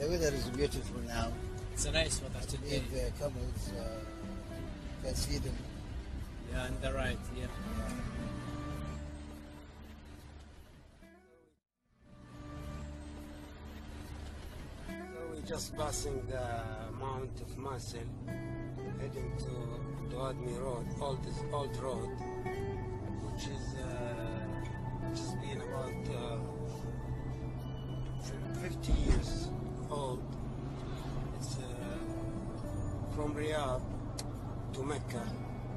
The weather is beautiful now. It's a nice weather today. The camels, can see them. Yeah, on the right, yeah. So we're just passing the Mount of Marcel, heading to Aldawadmi Road, old road, which has been about 50 years old. It's from Riyadh to Mecca,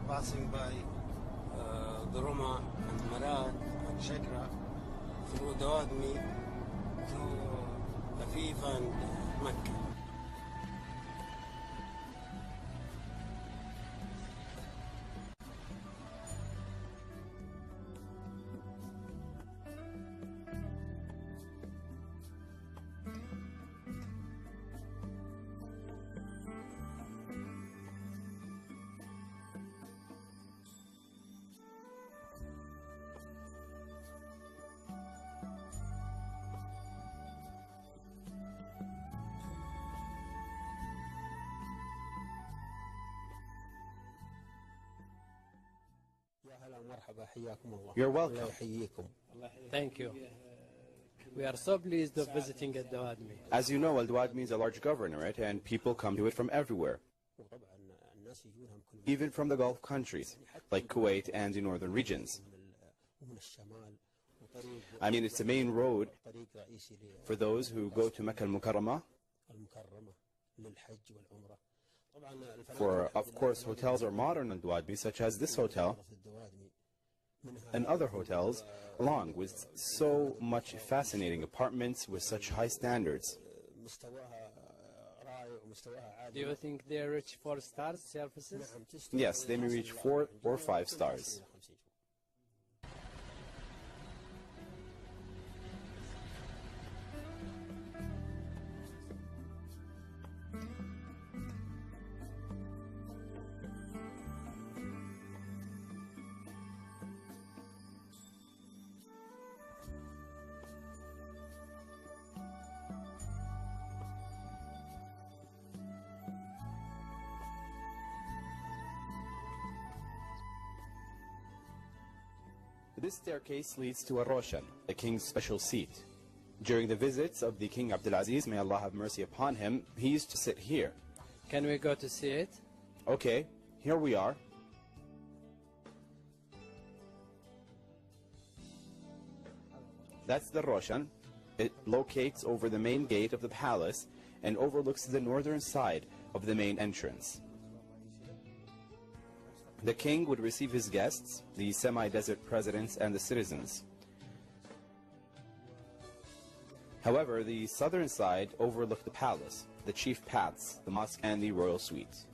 passing by the Roma and Marad and Shakra, through Dowadmi to Afif and Mecca. You're welcome. Thank you. We are so pleased of visiting Aldawadmi. As you know, Aldawadmi is a large governorate and people come to it from everywhere, even from the Gulf countries, like Kuwait and the northern regions. I mean, it's the main road for those who go to Mecca al-Mukarramah. For, of course, hotels are modern in Aldawadmi, such as this hotel, and other hotels, along with so much fascinating apartments with such high standards. Do you think they reach 4 stars services? Yes, they may reach 4 or 5 stars. This staircase leads to a Roshan, the king's special seat. During the visits of the King Abdulaziz, may Allah have mercy upon him, he used to sit here. Can we go to see it? Okay, here we are. That's the Roshan. It locates over the main gate of the palace and overlooks the northern side of the main entrance. The king would receive his guests, the semi-desert presidents and the citizens. However, the southern side overlooked the palace, the chief paths, the mosque and the royal suite.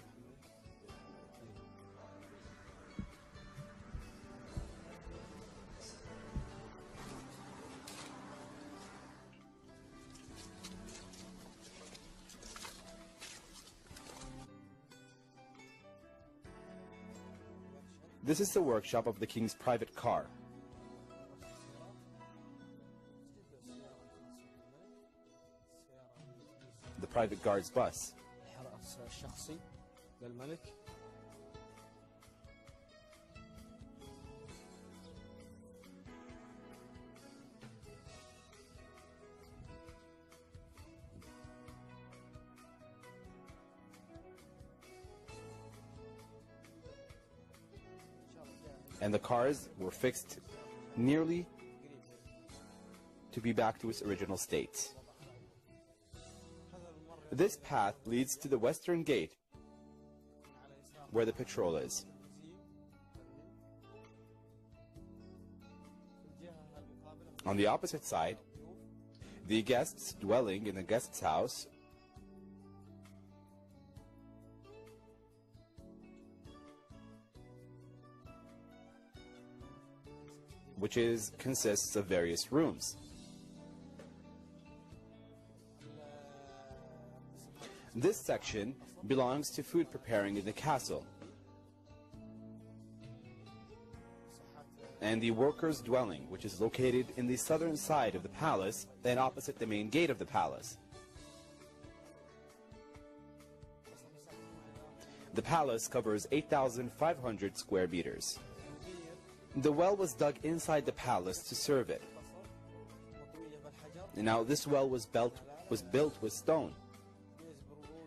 This is the workshop of the king's private car. The private guard's bus. And the cars were fixed nearly to be back to its original state. This path leads to the western gate where the patrol is. On the opposite side, the guests dwelling in the guest's house which consists of various rooms. This section belongs to food preparing in the castle and the workers' dwelling, which is located in the southern side of the palace and opposite the main gate of the palace. The palace covers 8,500 square meters. The well was dug inside the palace to serve it. Now this well was built with stone,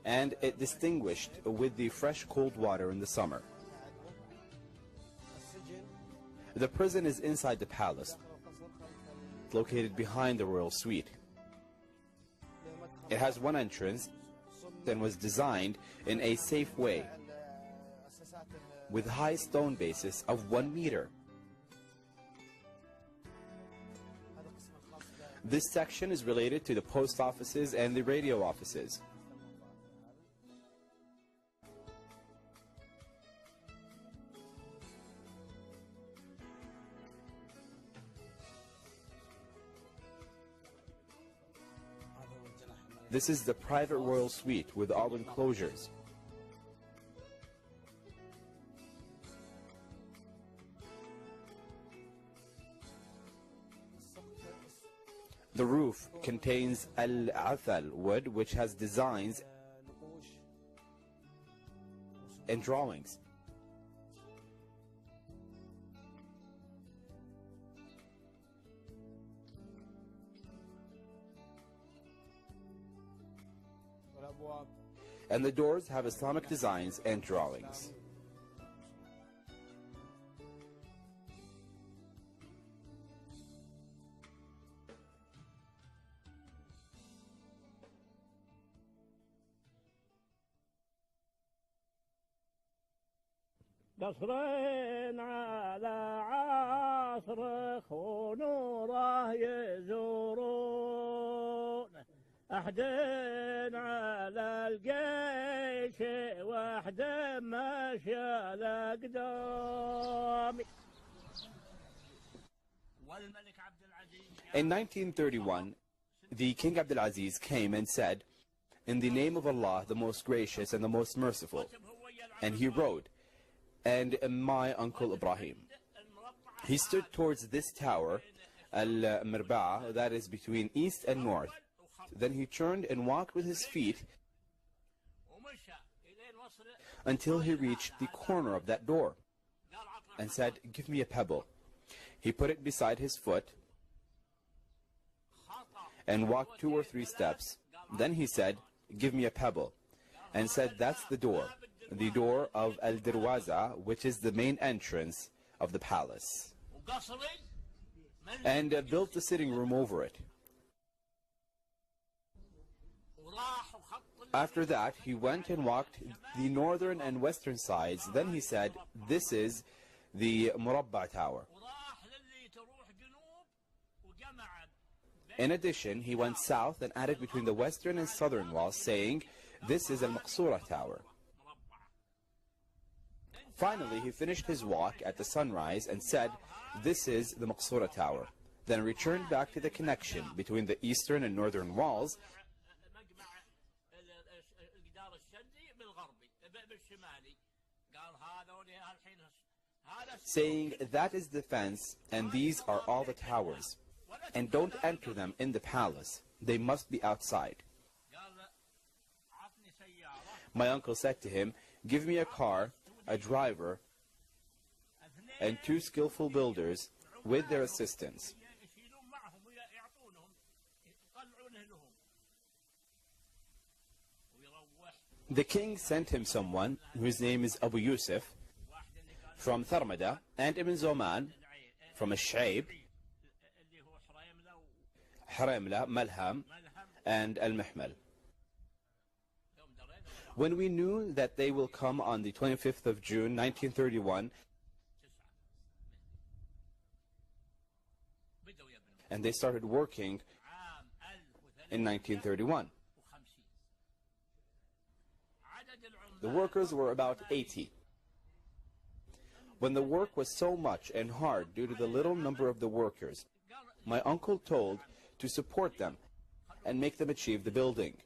and it distinguished with the fresh cold water in the summer. The prison is inside the palace, located behind the royal suite. It has one entrance and was designed in a safe way, with high stone bases of 1 meter. This section is related to the post offices and the radio offices. This is the private royal suite with all enclosures. The roof contains al-athal wood, which has designs and drawings. And the doors have Islamic designs and drawings. قصرين على عصر خنوره يزورون أحدين على الجيش واحد ماشي الأقدام. In 1931, the King Abdulaziz came and said, "In the name of Allah, the most gracious and the most merciful." And he rode, and my uncle Ibrahim. He stood towards this tower, Al-Mirba'a, that is between east and north. Then he turned and walked with his feet until he reached the corner of that door and said, "Give me a pebble." He put it beside his foot and walked 2 or 3 steps. Then he said, "Give me a pebble," and said, "That's the door of Al-Darwaza, which is the main entrance of the palace," and built the sitting room over it. After that, he went and walked the northern and western sides. Then he said, "This is the Murabba Tower." In addition, he went south and added between the western and southern walls, saying, "This is Al-Maqsura Tower." Finally, he finished his walk at the sunrise and said, "This is the Maqsura Tower." Then returned back to the connection between the eastern and northern walls, saying, "That is the fence, and these are all the towers, and don't enter them in the palace. They must be outside." My uncle said to him, "Give me a car, a driver, and 2 skillful builders with their assistants." The king sent him someone whose name is Abu Yusuf from Tharmada, and Ibn Zoman from Al-Shaib, Haramla, Malham, and Al-Mihmal. When we knew that they will come on the 25th of June 1931, and they started working in 1931. The workers were about 80. When the work was so much and hard due to the little number of the workers, my uncle told to support them and make them achieve the building.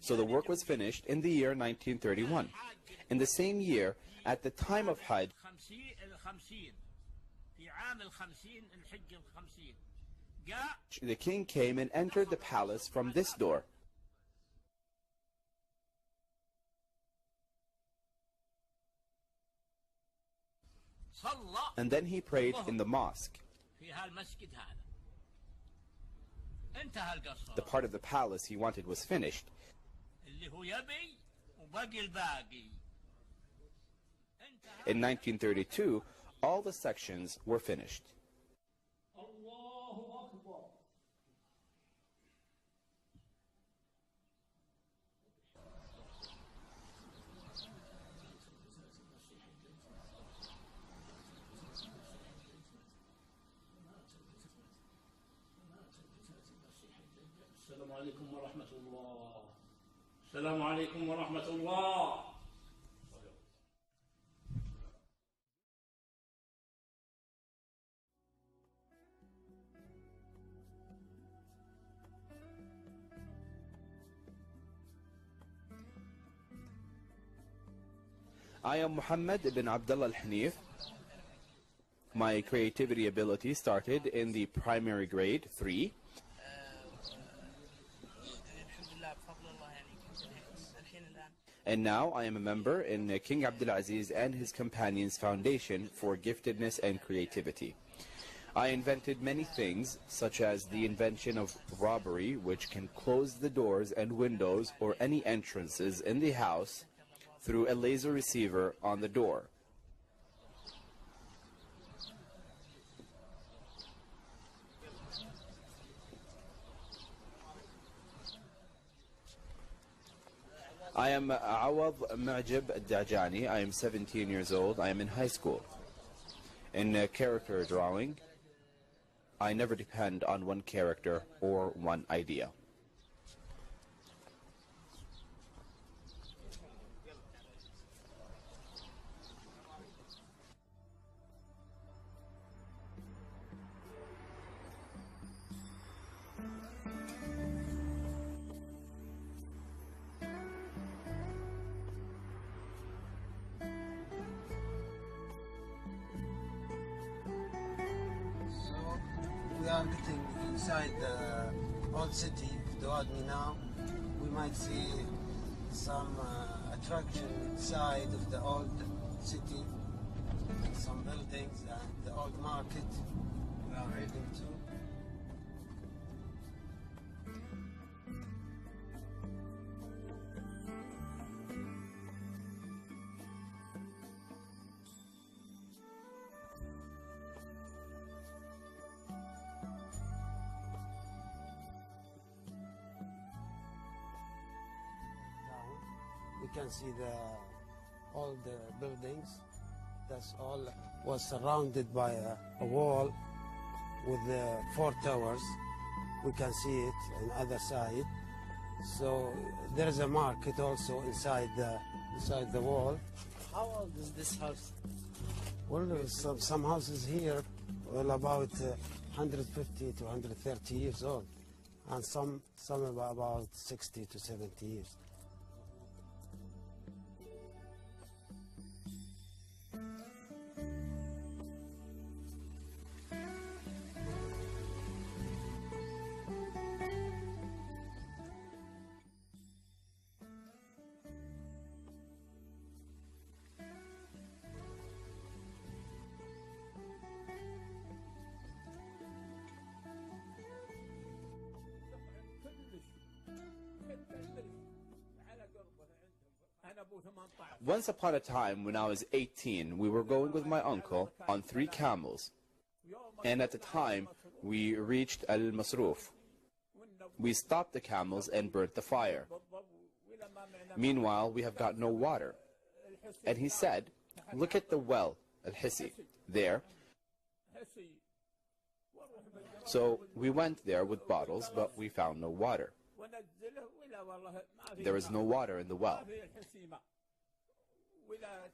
So the work was finished in the year 1931. In the same year, at the time of Hajj, the king came and entered the palace from this door. And then he prayed in the mosque. في هالمسجد هذا انتهى القصر The part of the palace he wanted was finished. اللي هو يبي وبقي الباقي. In 1932, all the sections were finished. السلام عليكم ورحمة الله. السلام عليكم ورحمة الله. I am Muhammad ibn Abdullah al-Hanif. My creativity ability started in the primary grade 3. And now I am a member in King Abdulaziz and his companions' foundation for giftedness and creativity. I invented many things, such as the invention of robbery, which can close the doors and windows or any entrances in the house through a laser receiver on the door. I am Awad Mu'jib Dajani. I am 17 years old. I am in high school. In character drawing, I never depend on one character or one idea. We are getting inside the old city of Dowadmi now. We might see some attraction inside of the old city, some buildings and the old market we are heading to. We can see all the buildings. That's all was surrounded by a wall with 4 towers. We can see it on the other side. So there is a market also inside the wall. How old is this house? Well, some houses here, well, about 150 to 130 years old, and some about 60 to 70 years. Once upon a time, when I was 18, we were going with my uncle on 3 camels. And at the time, we reached Al-Masruf. We stopped the camels and burnt the fire. Meanwhile, we have got no water. And he said, "Look at the well, Al-Hissi, there." So we went there with bottles, but we found no water. There is no water in the well.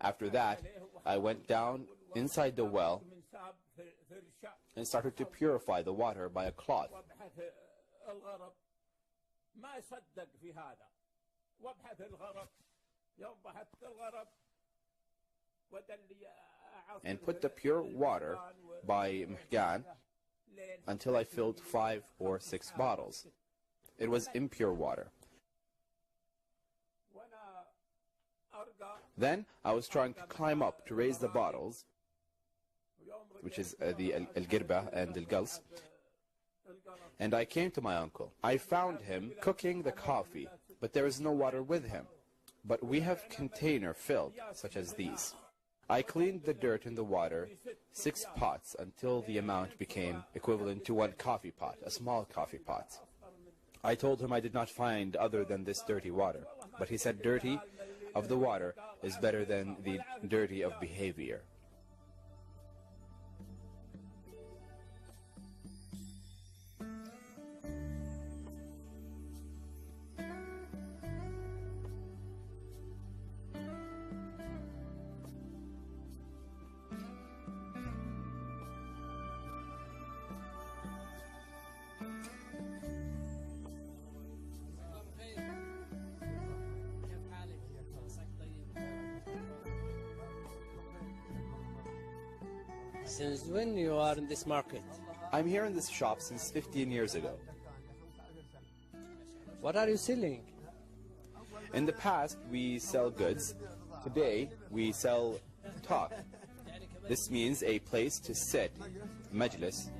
After that, I went down inside the well and started to purify the water by a cloth. And put the pure water by mihgan until I filled 5 or 6 bottles. It was impure water. Then I was trying to climb up to raise the bottles, which is the al-girba and al-gals. And I came to my uncle. I found him cooking the coffee, but there is no water with him. But we have container filled, such as these. I cleaned the dirt in the water, 6 pots, until the amount became equivalent to 1 coffee pot, a small coffee pot. I told him I did not find other than this dirty water, but he said dirty of the water is better than the dirty of behavior. Since when you are in this market? I'm here in this shop since 15 years ago. What are you selling? In the past, we sell goods. Today, we sell talk. This means a place to sit, majlis.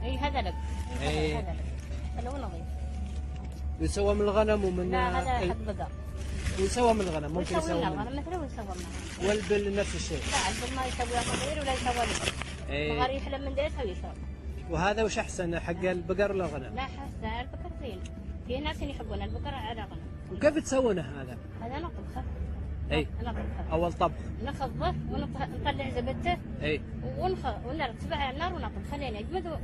اي هذا لك إيه. هذا لك هذا هو نظيف. يسوى من الغنم ومن لا هذا حب بقر. ويسوى من الغنم ممكن يسوي يسوى من من الغنم مثله ويسوي منها. والبل نفس الشيء. لا البل ما يسوي صغير ولا يسوي لبن. إيه. بغار يحلم من ديسه ويشرب. وهذا وش احسن حق البقر ولا الغنم؟ لا حسن البقر زين. في ناس يحبون البقر على غنم. وكيف تسوونه هذا؟ هذا نطبخه. اي نطبخه. اول طبخ. نخضه ونطلع زبدته. اي. ونرتبه على النار ونطبخه لين يجمد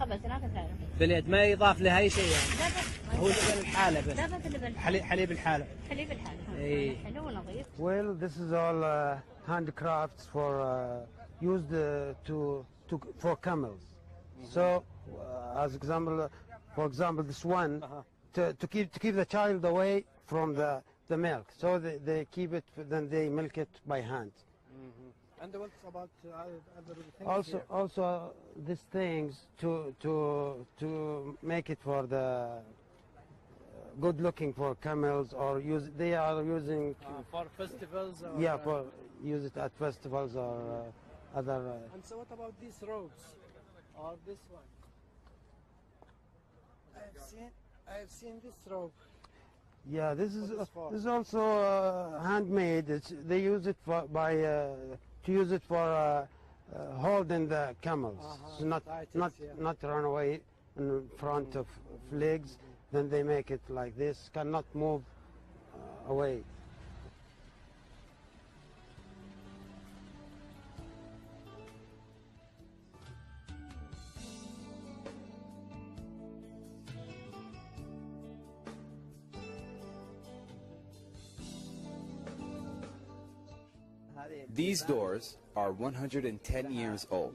خبز ثلاثة ثالث. باليد ما يضاف لها اي شيء يعني. لا بس. هو لبن الحالة بس. لا بس لبن الحالة. حليب الحالة. حليب الحالة. إيه. حلو ونظيف. Well, this is all handcrafts for used for camels. So, as example, for example, this one to keep the child away from the milk. So they keep it, then they milk it by hand. And what about other things? Also these things to make it for the good looking for camels, or they are using for festivals. Or, for use it at festivals or other. And so what about these robes or this one? I've seen this robe. Yeah, this is also handmade. They use it to use it for holding the camels, so not run away in front of legs. Then they make it like this, cannot move away. These doors are 110 years old,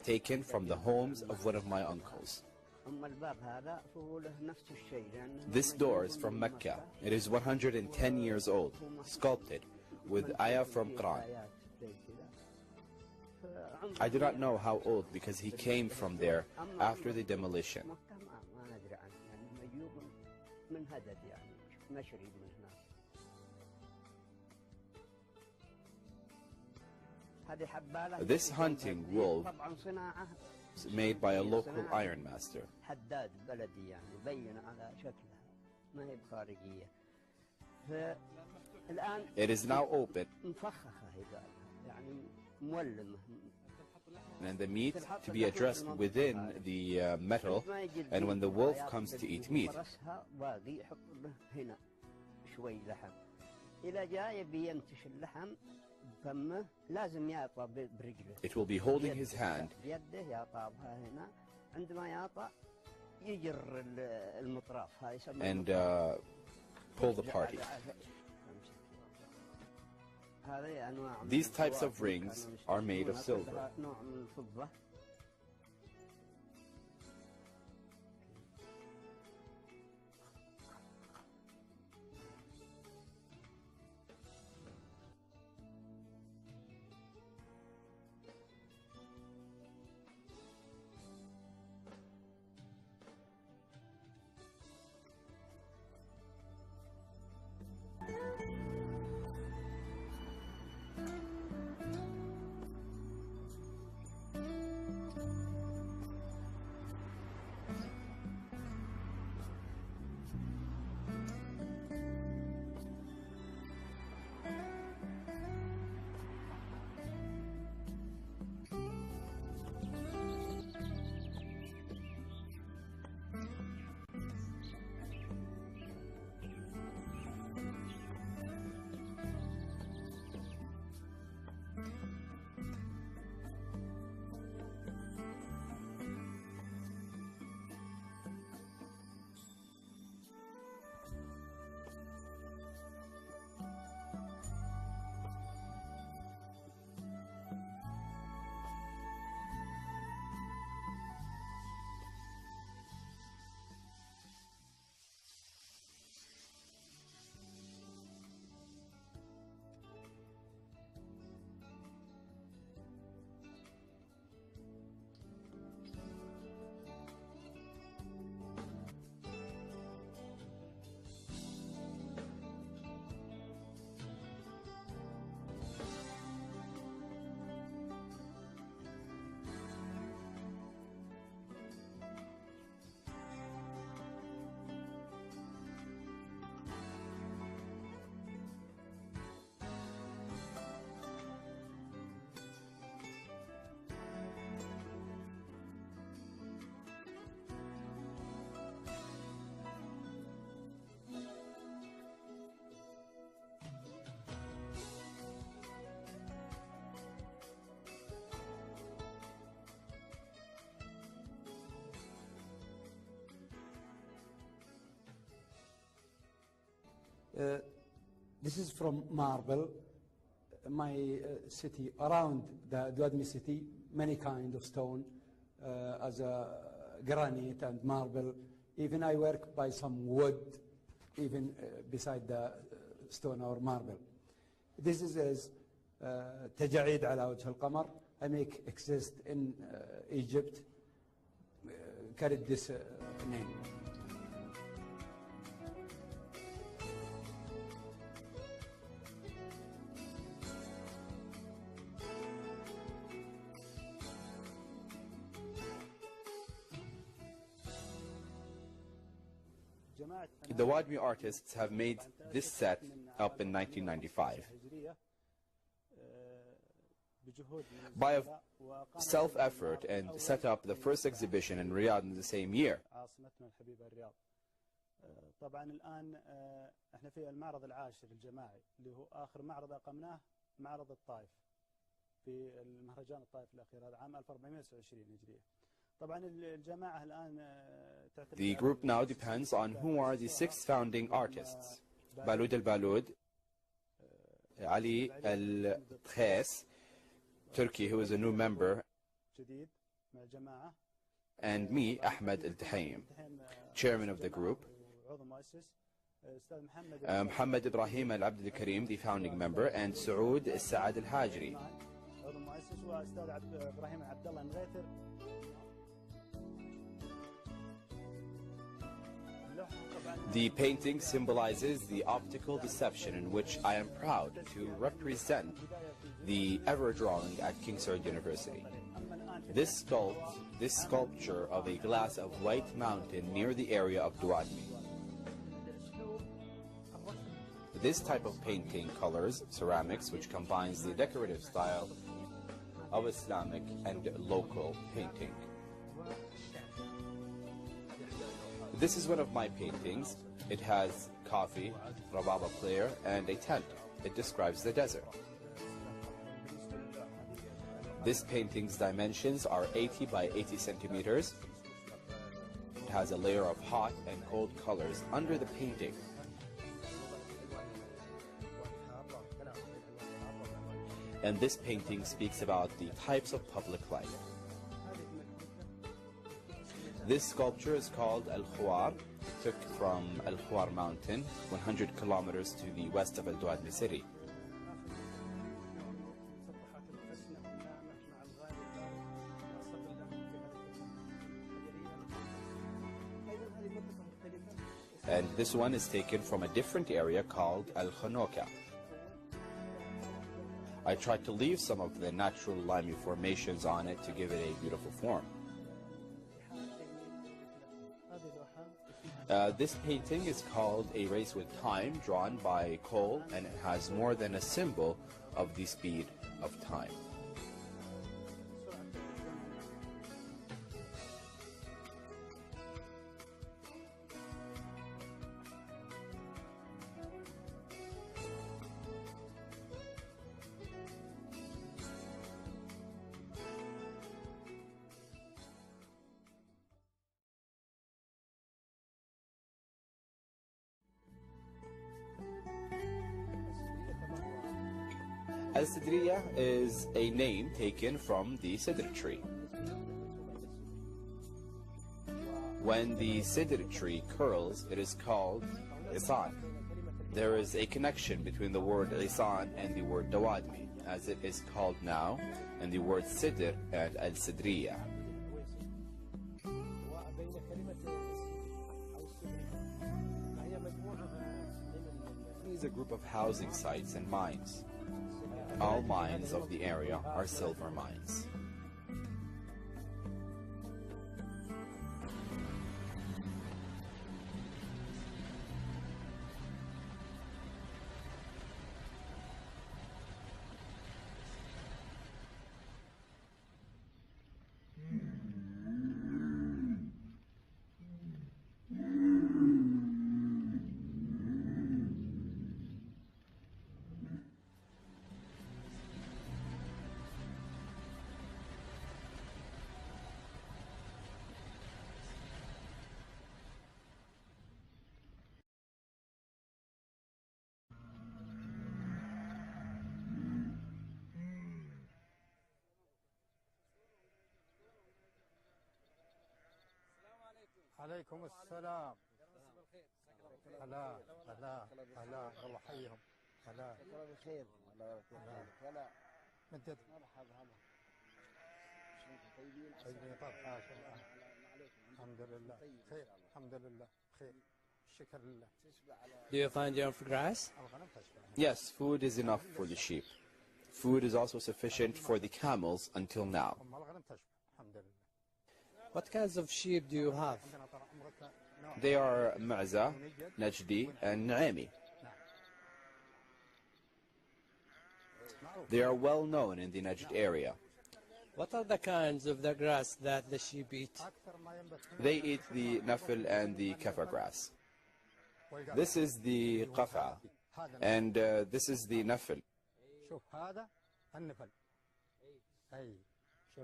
taken from the homes of one of my uncles. This door is from Mecca. It is 110 years old, sculpted with ayah from Quran. I do not know how old because he came from there after the demolition. This hunting wolf is made by a local iron master. It is now open, and the meat to be addressed within the metal, and when the wolf comes to eat meat. It will be holding his hand and pull the party. These types of rings are made of silver. This is from marble. My city, around the Dowadmi city, many kind of stone, as a granite and marble. Even I work by some wood, even beside the stone or marble. This is تجاعيد على وجه القمر. I make exist in Egypt. Carried this name. The Dowadmi artists have made this set up in 1995. By self-effort and set up the first exhibition in Riyadh in the same year. طبعا الآن احنا في المعرض العاشر الجماعي اللي هو آخر معرض أقمناه معرض الطائف في المهرجان الطائف الأخير هذا عام 1429 هجرية. طبعا الجماعة الآن The group now depends on who are the 6 founding artists. Balud al-Balud, Ali al-Khais, Turkey, who is a new member, and me, Ahmed al-Tahayyim, chairman of the group. Muhammad Ibrahim al-Abd al-Karim, the founding member, and Saud al-Saad al-Hajri. The painting symbolizes the optical deception in which I am proud to represent the ever-drawing at King Saud University. This sculpture of a glass of white mountain near the area of Dowadmi. This type of painting colors ceramics, which combines the decorative style of Islamic and local painting. This is one of my paintings. It has coffee, rababa player, and a tent. It describes the desert. This painting's dimensions are 80 by 80 centimeters. It has a layer of hot and cold colors under the painting. And this painting speaks about the types of public life. This sculpture is called Al-Khawar. It took from Al-Khawar mountain, 100 kilometers to the west of Aldawadmi city. And this one is taken from a different area called Al-Khanoka. I tried to leave some of the natural limey formations on it to give it a beautiful form. This painting is called A Race with Time, drawn by Cole, and it has more than a symbol of the speed of time. Al-Sidriya is a name taken from the cedar tree. When the cedar tree curls, it is called Isan. There is a connection between the word Isan and the word Dawadmi, as it is called now, and the word Sidr and Al-Sidriya. It is a group of housing sites and mines. All mines of the area are silver mines. عليكم السلام. هلا هلا هلا الله يحييهم. هلا بخير. هلا مدد. مرحبا هلا. طيبين طيب الحمد لله خير الحمد لله بخير الشكر لله. Do you find enough grass? Yes, food is enough for the sheep. Food is also sufficient for the camels until now. What kinds of sheep do you have? They are Ma'za, Najdi, and Naami. They are well known in the Najd area. What are the kinds of the grass that the sheep eat? They eat the nafil and the kafa grass. This is the qafa, and this is the nafil.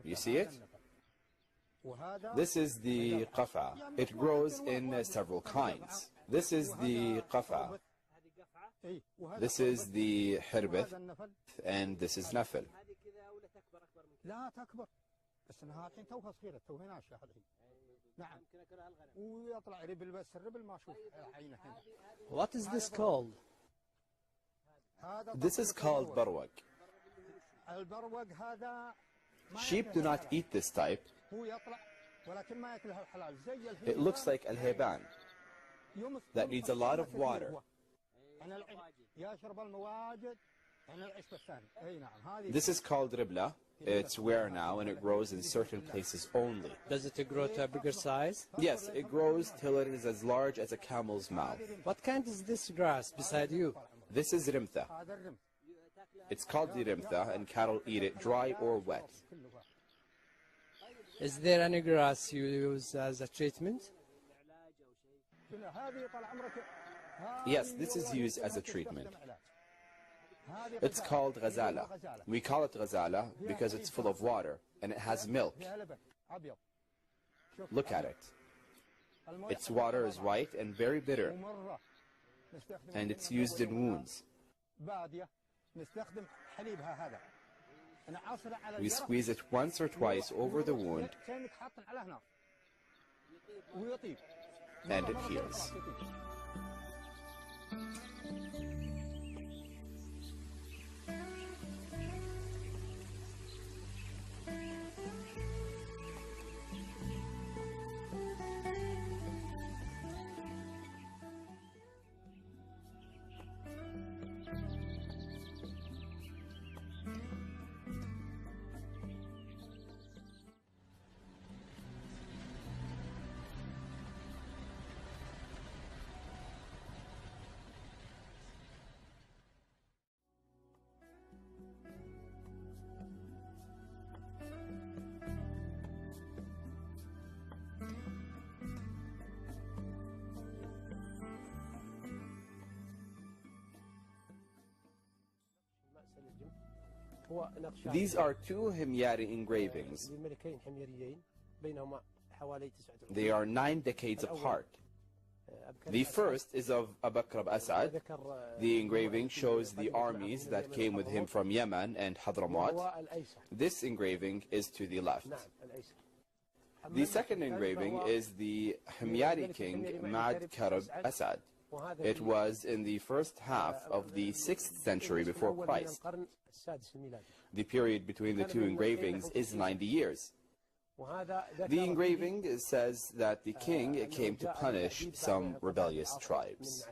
You see it? This is the qafa. It grows in several kinds. This is the qafa. This is the hirbith, and this is nafil. لا تكبر بس انها الحين توها صغيره توها ناشئه الحين نعم ويطلع ربل بس الربل ما اشوف عينه هنا. What is this called? This is called barwag. البروق هذا Sheep do not eat this type. هو يطلع ولكن ما ياكلها الحلال زي It looks like al-hayban that needs a lot of water. يشرب المواجد عن العشب الثاني اي نعم هذه. This is called ribla. It's rare now and it grows in certain places only. Does it grow to a bigger size? Yes, it grows till it is as large as a camel's mouth. What kind is this grass beside you? This is rimtha. It's called the rimtha and cattle eat it dry or wet. Is there any grass you use as a treatment? Yes, this is used as a treatment. It's called ghazala. We call it ghazala because it's full of water and it has milk. Look at it. Its water is white and very bitter, and it's used in wounds. We squeeze it once or twice over the wound, and it heals. These are two Himyari engravings. They are 9 decades apart. The first is of Abu Bakr Asad. The engraving shows the armies that came with him from Yemen and Hadramaut. This engraving is to the left. The second engraving is the Himyari king Ma'ad Karib Asad. It was in the first half of the 6th century before Christ. The period between the two engravings is 90 years. The engraving says that the king came to punish some rebellious tribes.